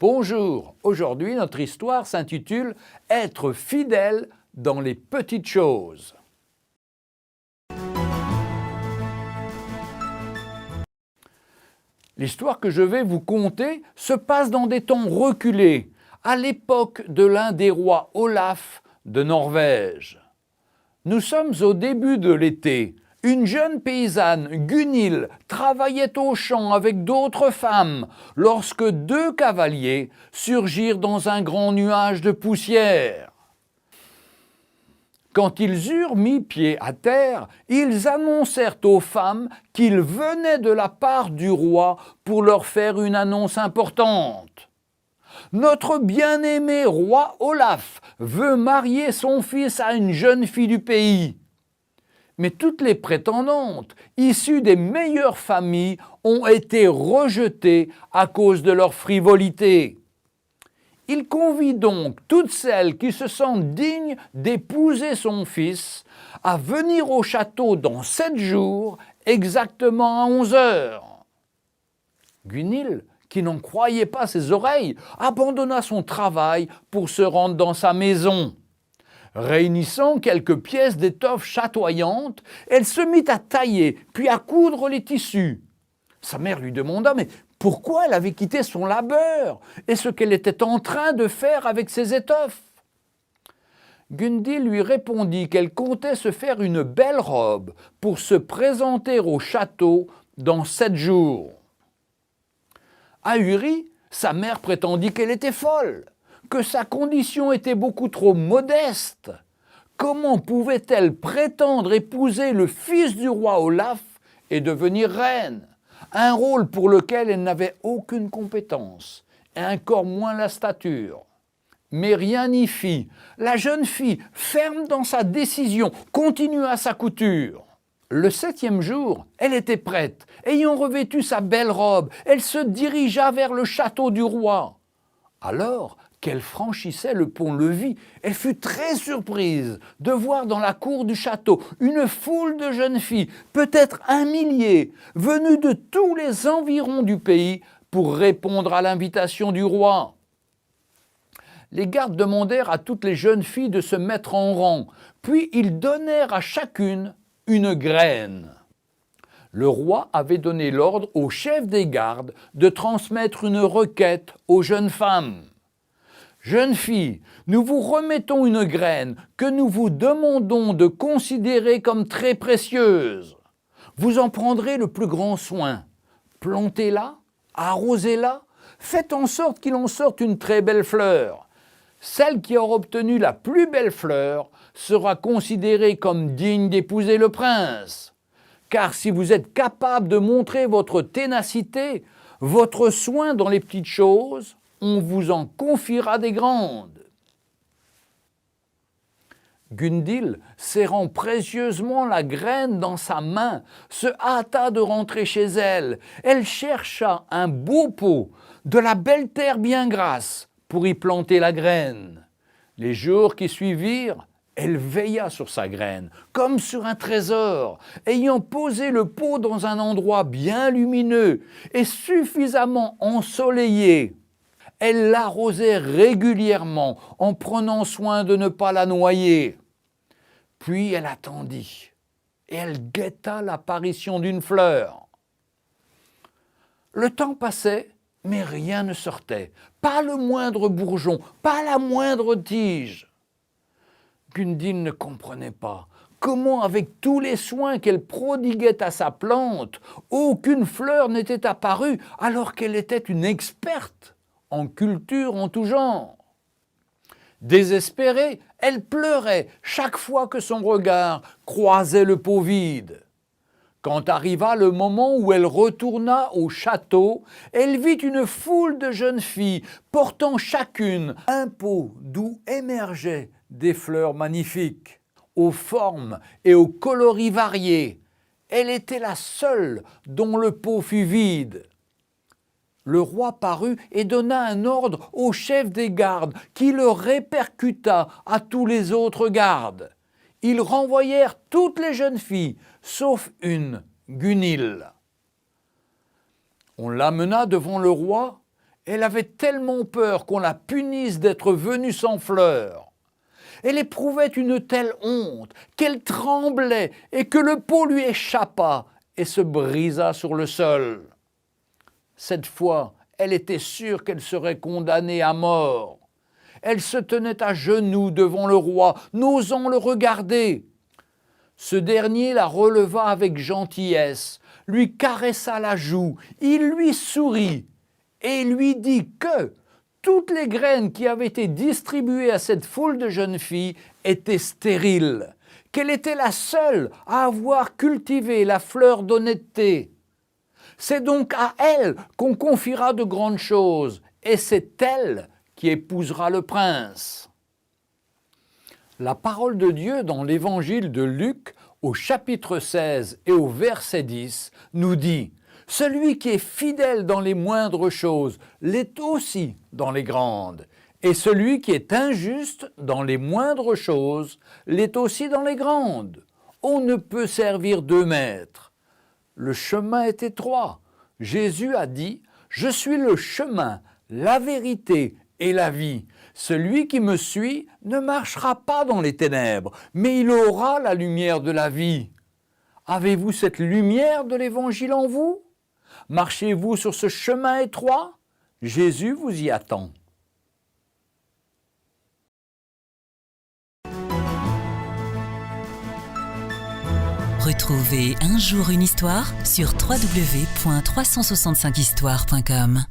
Bonjour, aujourd'hui notre histoire s'intitule « Être fidèle dans les petites choses ». L'histoire que je vais vous conter se passe dans des temps reculés, à l'époque de l'un des rois Olaf de Norvège. Nous sommes au début de l'été. Une jeune paysanne, Gunhild, travaillait au champ avec d'autres femmes lorsque deux cavaliers surgirent dans un grand nuage de poussière. Quand ils eurent mis pied à terre, ils annoncèrent aux femmes qu'ils venaient de la part du roi pour leur faire une annonce importante. Notre bien-aimé roi Olaf veut marier son fils à une jeune fille du pays. Mais toutes les prétendantes, issues des meilleures familles, ont été rejetées à cause de leur frivolité. Il convie donc toutes celles qui se sentent dignes d'épouser son fils à venir au château dans 7 jours, exactement à 11 heures. Gunhild, qui n'en croyait pas ses oreilles, abandonna son travail pour se rendre dans sa maison. Réunissant quelques pièces d'étoffe chatoyantes, elle se mit à tailler, puis à coudre les tissus. Sa mère lui demanda mais pourquoi elle avait quitté son labeur et ce qu'elle était en train de faire avec ses étoffes. Gunhild lui répondit qu'elle comptait se faire une belle robe pour se présenter au château dans 7 jours. Ahurie, sa mère prétendit qu'elle était folle, que sa condition était beaucoup trop modeste. Comment pouvait-elle prétendre épouser le fils du roi Olaf et devenir reine? Un rôle pour lequel elle n'avait aucune compétence, et encore moins la stature. Mais rien n'y fit. La jeune fille, ferme dans sa décision, continua sa couture. Le 7e jour, elle était prête. Ayant revêtu sa belle robe, elle se dirigea vers le château du roi. Alors qu'elle franchissait le pont-levis, elle fut très surprise de voir dans la cour du château une foule de jeunes filles, peut-être 1 millier, venues de tous les environs du pays pour répondre à l'invitation du roi. Les gardes demandèrent à toutes les jeunes filles de se mettre en rang, puis ils donnèrent à chacune une graine. Le roi avait donné l'ordre au chef des gardes de transmettre une requête aux jeunes femmes. Jeunes filles, nous vous remettons une graine que nous vous demandons de considérer comme très précieuse. Vous en prendrez le plus grand soin. Plantez-la, arrosez-la, faites en sorte qu'il en sorte une très belle fleur. Celle qui aura obtenu la plus belle fleur sera considérée comme digne d'épouser le prince. Car si vous êtes capable de montrer votre ténacité, votre soin dans les petites choses, on vous en confiera des grandes. Gunhild, serrant précieusement la graine dans sa main, se hâta de rentrer chez elle. Elle chercha un beau pot, de la belle terre bien grasse, pour y planter la graine. Les jours qui suivirent, elle veilla sur sa graine, comme sur un trésor, ayant posé le pot dans un endroit bien lumineux et suffisamment ensoleillé. Elle l'arrosait régulièrement en prenant soin de ne pas la noyer. Puis elle attendit et elle guetta l'apparition d'une fleur. Le temps passait, mais rien ne sortait, pas le moindre bourgeon, pas la moindre tige. Gunhild ne comprenait pas comment, avec tous les soins qu'elle prodiguait à sa plante, aucune fleur n'était apparue alors qu'elle était une experte en culture en tout genre. Désespérée, elle pleurait chaque fois que son regard croisait le pot vide. Quand arriva le moment où elle retourna au château, elle vit une foule de jeunes filles portant chacune un pot d'où émergeaient des fleurs magnifiques, aux formes et aux coloris variés. Elle était la seule dont le pot fut vide. Le roi parut et donna un ordre au chef des gardes qui le répercuta à tous les autres gardes. Ils renvoyèrent toutes les jeunes filles, sauf une, Gunhild. On l'amena devant le roi Elle avait tellement peur qu'on la punisse d'être venue sans fleurs. Elle éprouvait une telle honte qu'elle tremblait et que le pot lui échappa et se brisa sur le sol. Cette fois, elle était sûre qu'elle serait condamnée à mort. Elle se tenait à genoux devant le roi, n'osant le regarder. Ce dernier la releva avec gentillesse, lui caressa la joue, il lui sourit et lui dit que toutes les graines qui avaient été distribuées à cette foule de jeunes filles étaient stériles, qu'elle était la seule à avoir cultivé la fleur d'honnêteté. C'est donc à elle qu'on confiera de grandes choses, et c'est elle qui épousera le prince. La parole de Dieu dans l'évangile de Luc, au chapitre 16 et au verset 10, nous dit « Celui qui est fidèle dans les moindres choses l'est aussi dans les grandes, et celui qui est injuste dans les moindres choses l'est aussi dans les grandes. On ne peut servir deux maîtres. » Le chemin est étroit. Jésus a dit « Je suis le chemin, la vérité et la vie. Celui qui me suit ne marchera pas dans les ténèbres, mais il aura la lumière de la vie. » Avez-vous cette lumière de l'Évangile en vous? Marchez-vous sur ce chemin étroit? Jésus vous y attend. Retrouvez Un jour une histoire sur www.365histoire.com.